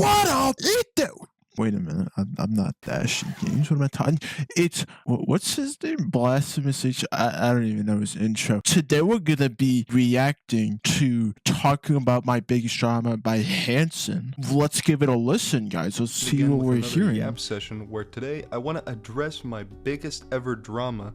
What up? Eat that. Wait a minute. I'm not dashing games. What am I talking? It's what's his name? Blasphemous H. I don't even know his intro. Today we're gonna be reacting to Talking About My Biggest Drama by Hansen. Let's give it a listen, guys. Let's see what we're hearing. Yap session where today I want to address my biggest ever drama,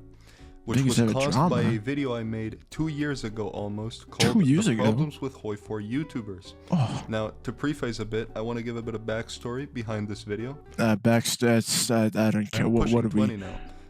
which was caused by a video I made 2 years ago almost, called Problems with Hoi 4 YouTubers. Oh. Now, to preface a bit, I want to give a bit of backstory behind this video. Backstats, I don't care. What are we? Now.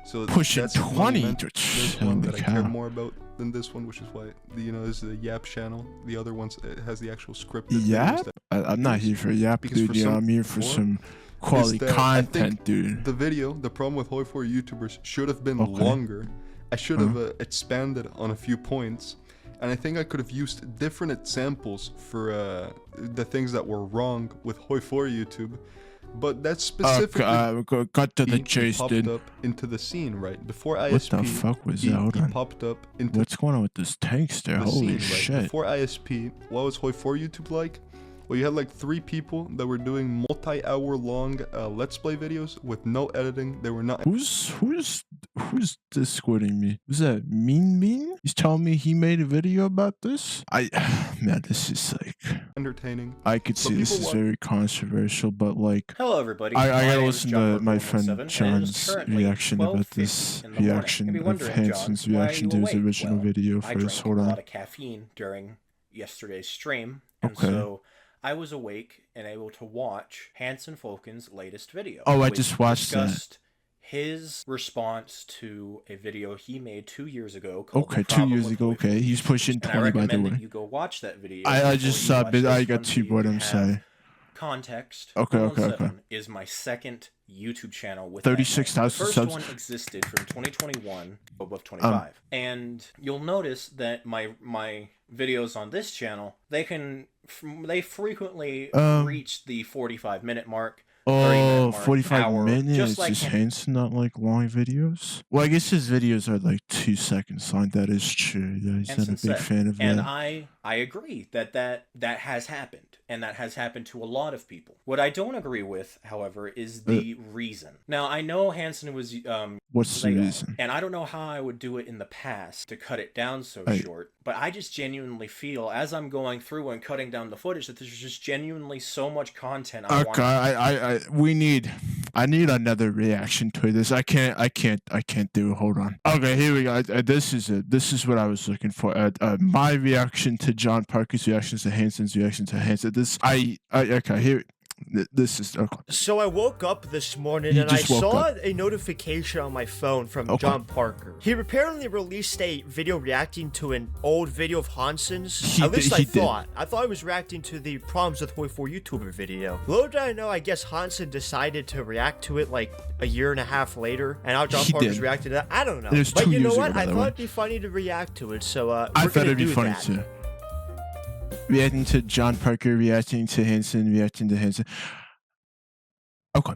So pushing 20? There's one that I care more about than this one, which is why, you know, this is the Yap channel. The other one has the actual scripted Yap? I'm not here for Yap, dude. Yeah, I'm here for some quality content, dude. The video, the Problem with Hoi 4 YouTubers, should have been longer. I should have expanded on a few points, and I think I could have used different examples for the things that were wrong with Hoi 4 YouTube, but that's specifically got to the chase, dude. Up into the scene right before ISP. What the fuck was that? Hold on. Popped up into what's going on with this tanks there? Holy shit! Before ISP, what was Hoi 4 YouTube like? Well, you had like 3 people that were doing multi-hour long Let's Play videos with no editing. They were not. Who's discording me? Was that Meanbeans? He's telling me he made a video about this. Man, this is like entertaining. I could see this is very controversial, but like, hello everybody. I gotta listen to my friend John's reaction about this. Reaction of Hansen's reaction to his original video first. Hold on. I drank a lot of caffeine during yesterday's stream, and so I was awake and able to watch Hansen Falcon's latest video. Oh, I just watched that. His response to a video he made 2 years ago. Called 2 years ago. Okay, he's pushing 20 by the way. That you go watch that video. I just saw it. I got too bored. I'm sorry. Context. Okay. Is my second YouTube channel with 36,000 subs. The first one existed from 2021 above 25, and you'll notice that my videos on this channel they frequently reach the 45-minute mark. 45 minutes. Just like Hansen not like long videos? Well, I guess his videos are like 2 seconds long. That is true. Yeah, he's not a big fan of that. And I agree that has happened, and that has happened to a lot of people. What I don't agree with, however, is the reason. Now, I know Hansen was what's the reason? And I don't know how I would do it in the past to cut it down so short, but I just genuinely feel as I'm going through and cutting down the footage that there's just genuinely so much content I want. I need another reaction to this. I can't do it. Hold on. Okay, here we go. This is it. This is what I was looking for. My reaction to John Parker's reactions to Hansen's reaction to Hansen. Okay, here. This is okay. So I woke up this morning and I saw a notification on my phone from John Parker. He apparently released a video reacting to an old video of Hansen's. At least I thought. I thought he was reacting to the Problems with Hoi 4 YouTuber video. Little did I know, I guess Hansen decided to react to it like a year and a half later, and now John Parker's reacting to that. I don't know. But you know what? I thought it'd be funny to react to it, so I thought it'd be funny too. Reacting to John Parker, reacting to Hansen, reacting to Hansen. Okay.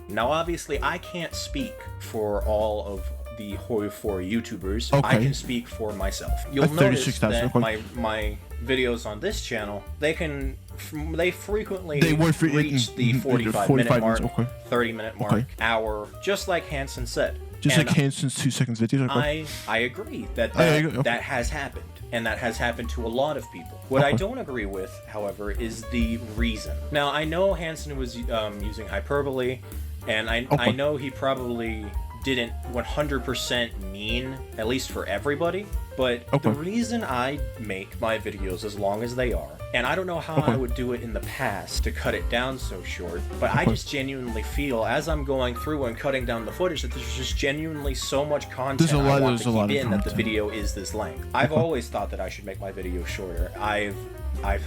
Now, obviously, I can't speak for all of the Hoi 4 YouTubers. I can speak for myself. You'll notice that my videos on this channel, they frequently reach the 45-minute mark, 30-minute mark, hour, just like Hansen said. Just like Hansen's 2 seconds video. I agree that has happened. And that has happened to a lot of people. What I don't agree with, however, is the reason. Now, I know Hansen was using hyperbole, and I know he probably didn't 100% mean, at least for everybody, but the reason I make my videos as long as they are, and I don't know how I would do it in the past to cut it down so short, but I just genuinely feel as I'm going through and cutting down the footage that there's just genuinely so much content I want to keep in that the video is this length. I've always thought that I should make my videos shorter. I've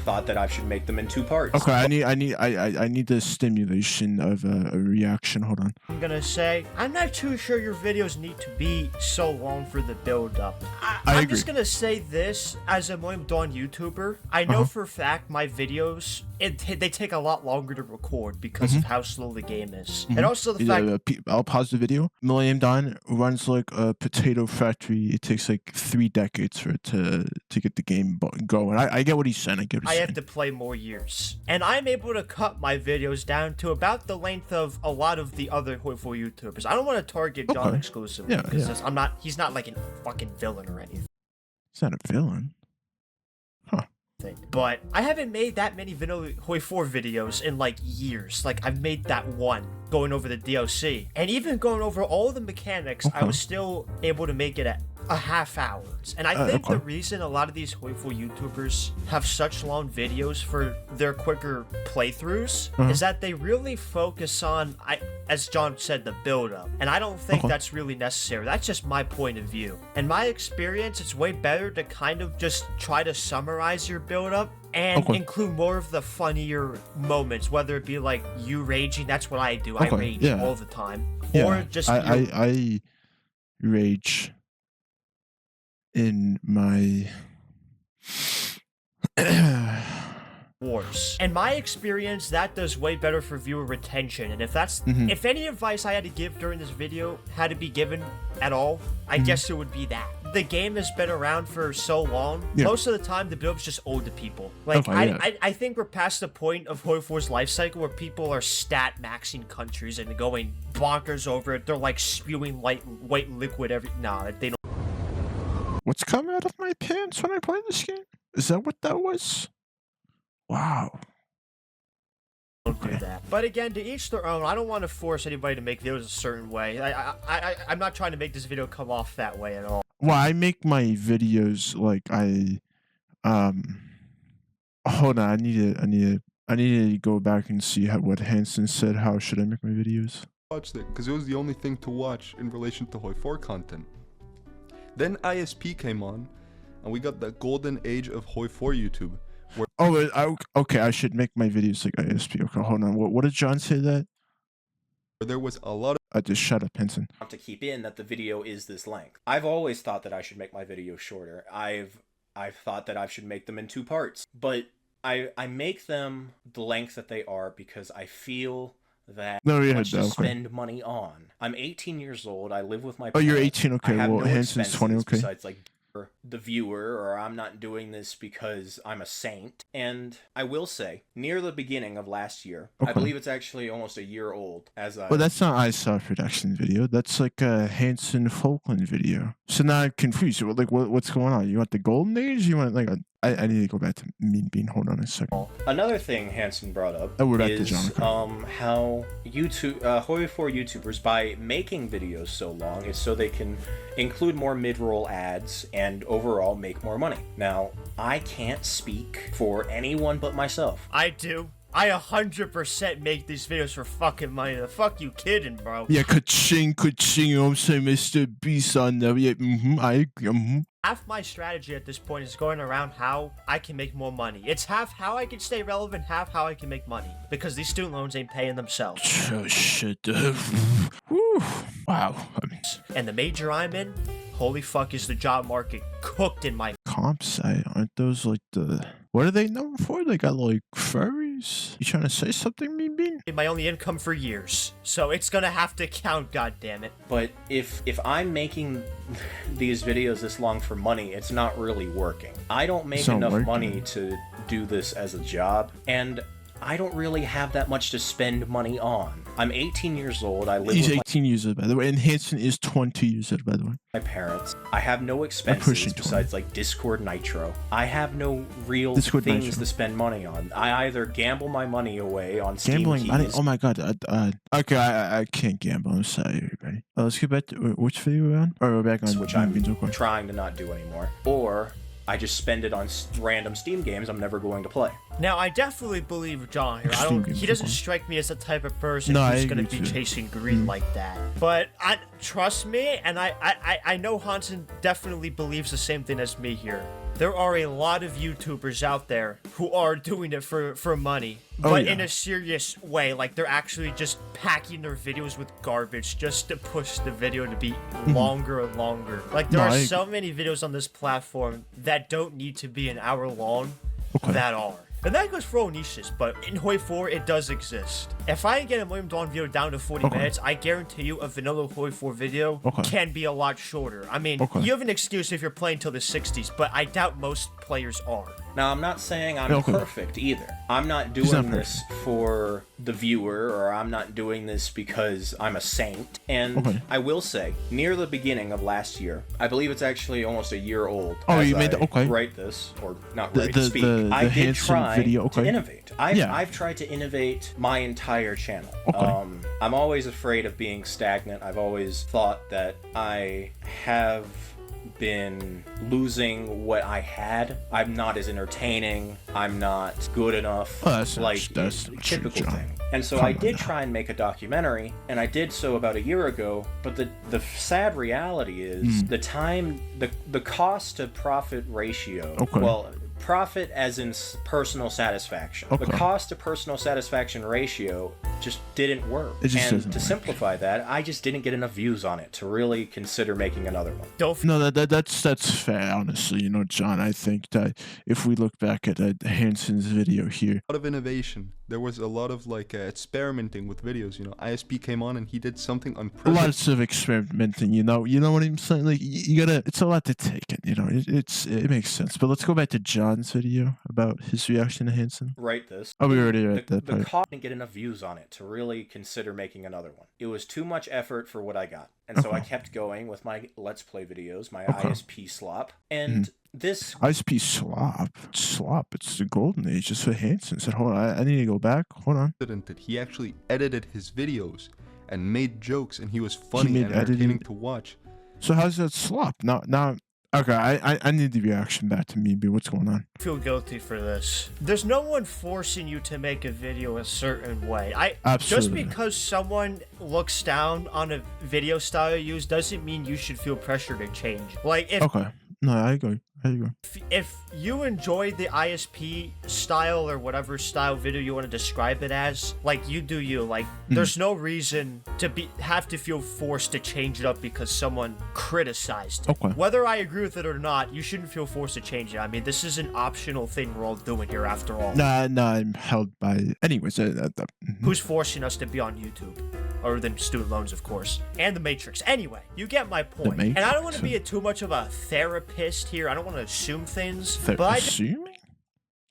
thought that I should make them in 2 parts. Okay, I need the stimulation of a reaction. Hold on. I'm gonna say I'm not too sure your videos need to be so long for the build up. I'm just gonna say this as a Dawn YouTuber. I know for a fact my videos they take a lot longer to record because of how slow the game is, and also the fact. I'll pause the video. Meanbeans runs like a potato factory. It takes like 3 decades for it to get the game going. I get what he's saying. I get what I you're have saying. to play more years. And I'm able to cut my videos down to about the length of a lot of the other Hoi 4 YouTubers. I don't want to target John Okay. exclusively Yeah, because yeah. he's not like a fucking villain or anything. He's not a villain. Huh. But I haven't made that many Hoi 4 videos in like years. Like I've made that one going over the DLC. And even going over all the mechanics, I was still able to make it at a half hour. And I think the reason a lot of these Hoi 4 YouTubers have such long videos for their quicker playthroughs is that they really focus on, as John said, the build-up. And I don't think that's really necessary. That's just my point of view. In my experience, it's way better to kind of just try to summarize your build-up and include more of the funnier moments, whether it be like you raging. That's what I do. I rage all the time. Yeah. Or just I rage in my wars. In my experience, that does way better for viewer retention. And if any advice I had to give during this video had to be given at all, I guess it would be that. The game has been around for so long. Yeah. Most of the time, the build's just old to people. Like, I think we're past the point of Hoi 4's life cycle where people are stat maxing countries and going bonkers over it. They're like spewing white liquid nah, they don't. What's coming out of my pants when I play this game? Is that what that was? Wow. Don't do that. But again, to each their own. I don't want to force anybody to make videos a certain way. I'm not trying to make this video come off that way at all. Well, I make my videos like hold on, I need to go back and see what Hansen said. How should I make my videos? Watched it because it was the only thing to watch in relation to Hoi 4 content. Then ISP came on, and we got the golden age of Hoi 4 YouTube. Okay, I should make my videos like ISP. Okay, hold on. What did John say that? There was a lot of... I just shut up, Hansen. To keep in that the video is this length. I've always thought that I should make my videos shorter. I've thought that I should make them in 2 parts, but I make them the length that they are because I feel that much to spend money on. I'm 18 years old. I live with my parents. Oh, you're 18. Okay. Well, no Hansen's 20. Okay. Besides, like, the viewer, or I'm not doing this because I'm a saint. And I will say, near the beginning of last year, I believe it's actually almost a year old. Well, that's not ISL production video. That's like a Hansen Falkland video. So now I'm confused. Like, what's going on? You want the golden age? You want like I need to go back to Meanbeans. Hold on a second. Another thing Hansen brought up is how Hoi 4 YouTubers, by making videos so long, is so they can include more mid-roll ads and overall make more money. Now, I can't speak for anyone but myself. I do. I 100% make these videos for fucking money. The fuck you kidding, bro? Yeah, ka-ching, you know what I'm saying, Mr. Beast on there. Yeah, I agree. Half my strategy at this point is going around how I can make more money. It's half how I can stay relevant, half how I can make money. Because these student loans ain't paying themselves. Oh, shit. Woo. Wow. And the major I'm in, holy fuck, is the job market cooked in my... Comp site, aren't those like the... What are they known for? They got like furries? You trying to say something, Meanbeans? My only income for years. So it's gonna have to count, goddammit. But if I'm making these videos this long for money, it's not really working. I don't make enough money to do this as a job, and I don't really have that much to spend money on. I'm 18 years old. I live He's with 18 years old, by the way. And Hansen is 20 years old, by the way. My parents. I have no expenses besides like Discord Nitro. I have no real things to spend money on. I either gamble my money away on Steam keys. Oh my god. Okay, I can't gamble. I'm sorry, everybody. Let's get back to which video we're on? Or we're back on which I'm trying to not do anymore. Or I just spend it on random Steam games I'm never going to play. Now, I definitely believe John here. He doesn't strike me as the type of person who's going to be chasing greed like that. But trust me, and I know Hansen definitely believes the same thing as me here. There are a lot of YouTubers out there who are doing it for money, but in a serious way. Like, they're actually just packing their videos with garbage just to push the video to be longer and longer. Like, there are so many videos on this platform that don't need to be an hour long that are. And that goes for all niches, but in Hoi 4, it does exist. If I get a William Dawn video down to 40 minutes, I guarantee you a vanilla Hoi 4 video can be a lot shorter. I mean, you have an excuse if you're playing till the 60s, but I doubt most players are. Now, I'm not saying I'm perfect either. I'm not doing this for the viewer, or I'm not doing this because I'm a saint. And I will say, near the beginning of last year, I believe it's actually almost a year old. Oh, you made write this, or not write, speak. I did try to innovate. I've tried to innovate my entire channel. I'm always afraid of being stagnant. I've always thought that I have been losing what I had. I'm not as entertaining. I'm not good enough. That's typical thing. And so I did try and make a documentary, and I did so about a year ago. But the sad reality is the cost to profit ratio. Well, profit as in personal satisfaction. The cost to personal satisfaction ratio just didn't work. And to simplify that, I just didn't get enough views on it to really consider making another one. No, that's fair, honestly. You know, John, I think that if we look back at Hansen's video here, a lot of innovation. There was a lot of like experimenting with videos. You know, ISP came on and he did something unprecedented. Lots of experimenting. You know what I'm saying? Like you gotta. It's a lot to take in. You know, it makes sense. But let's go back to John's video about his reaction to Hansen. Write this. Oh, we already read that part. The cost didn't get enough views on it to really consider making another one. It was too much effort for what I got. And so I kept going with my Let's Play videos, my ISP slop. And this... ISP slop. It's the golden age. It's what Hansen said. Hold on, I need to go back. Hold on. He actually edited his videos and made jokes, and he was funny and entertaining to watch. So how's that slop? Now... Okay, I need the reaction back to me, but what's going on? I feel guilty for this. There's no one forcing you to make a video a certain way. Absolutely. Just because someone looks down on a video style you use doesn't mean you should feel pressure to change. Like if No, I agree. If you enjoy the ISP style or whatever style video you want to describe it as, like you do you, like there's no reason to have to feel forced to change it up because someone criticized it. Whether I agree with it or not, you shouldn't feel forced to change it. I mean, this is an optional thing we're all doing here after all. Nah, I'm held by... Anyways, who's forcing us to be on YouTube? Other than student loans, of course. And the Matrix. Anyway, you get my point. And I don't want to be too much of a therapist here. I don't want to assume things. Assuming?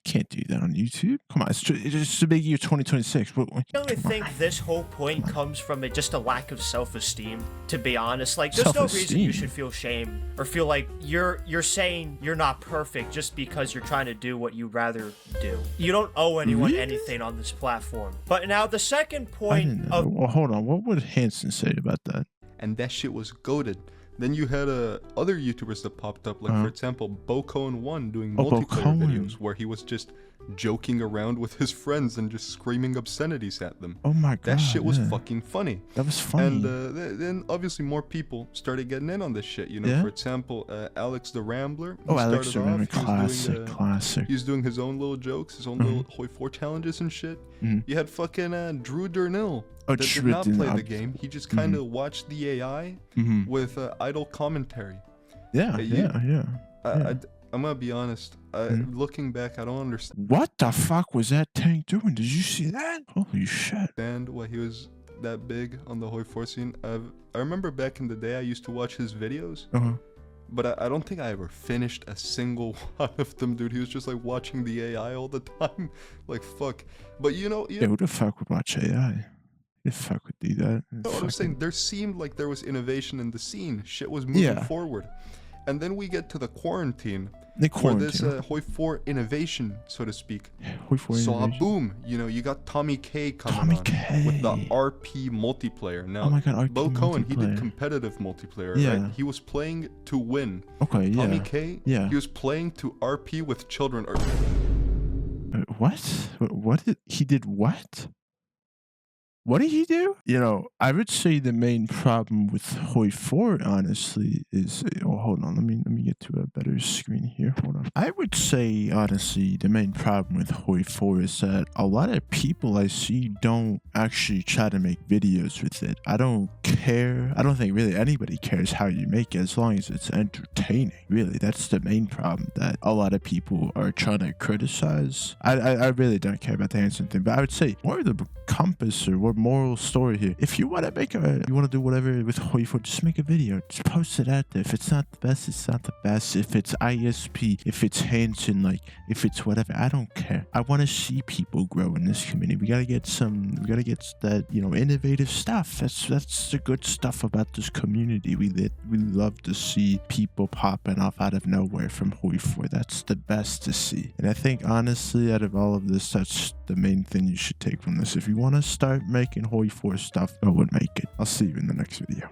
Can't do that on YouTube. Come on, it's just a big year 2026. I only think this whole point comes from just a lack of self-esteem, to be honest. Like, there's no reason you should feel shame or feel like you're saying you're not perfect just because you're trying to do what you'd rather do. You don't owe anyone anything on this platform. But now the second point of... Well, hold on. What would Hansen say about that? And that shit was goated. Then you had other YouTubers that popped up, like for example, BoCohen1 doing multiplayer videos where he was just joking around with his friends and just screaming obscenities at them. Oh my god, that shit was fucking funny. That was funny. And then obviously more people started getting in on this shit. You know, for example, Alex the Rambler. Alex the Rambler, classic. He was doing his own little jokes, his own little Hoi 4 challenges and shit. You had fucking Drew Durnell. That did not play the game. He just kind of watched the AI with idle commentary. I'm gonna be honest. Looking back, I don't understand. What the fuck was that tank doing? Did you see that? Holy shit! And why he was that big on the Hoi 4 scene. I remember back in the day, I used to watch his videos. But I don't think I ever finished a single one of them, dude. He was just like watching the AI all the time. Like, fuck. But you know... who the fuck would watch AI? Who the fuck would do that? No, what I'm saying, there seemed like there was innovation in the scene. Shit was moving forward. And then we get to the quarantine. Where this Hoi 4 innovation, so to speak, saw a boom. You know, you got Tommy K coming on with the RP multiplayer. Now, BoCohen, he did competitive multiplayer, right? He was playing to win. Tommy K, he was playing to RP with children. What? He did what? What did he do? You know, I would say the main problem with Hoi 4, honestly, is... Oh, hold on. Let me get to a better screen here. Hold on. I would say, honestly, the main problem with Hoi 4 is that a lot of people I see don't actually try to make videos with it. I don't care. I don't think really anybody cares how you make it as long as it's entertaining. Really, that's the main problem that a lot of people are trying to criticize. I really don't care about the Hansen thing, but I would say more of the compass or what moral story here. If you want to do whatever with Hoi4, just make a video. Just post it out there. If it's not the best, it's not the best. If it's ISP, if it's Hansen, like if it's whatever, I don't care. I want to see people grow in this community. We gotta get that, innovative stuff. That's the good stuff about this community. We love to see people popping off out of nowhere from Hoi4. That's the best to see. And I think honestly, out of all of this, that's the main thing you should take from this. If you want to start making Hoi4 stuff, go and make it. I'll see you in the next video.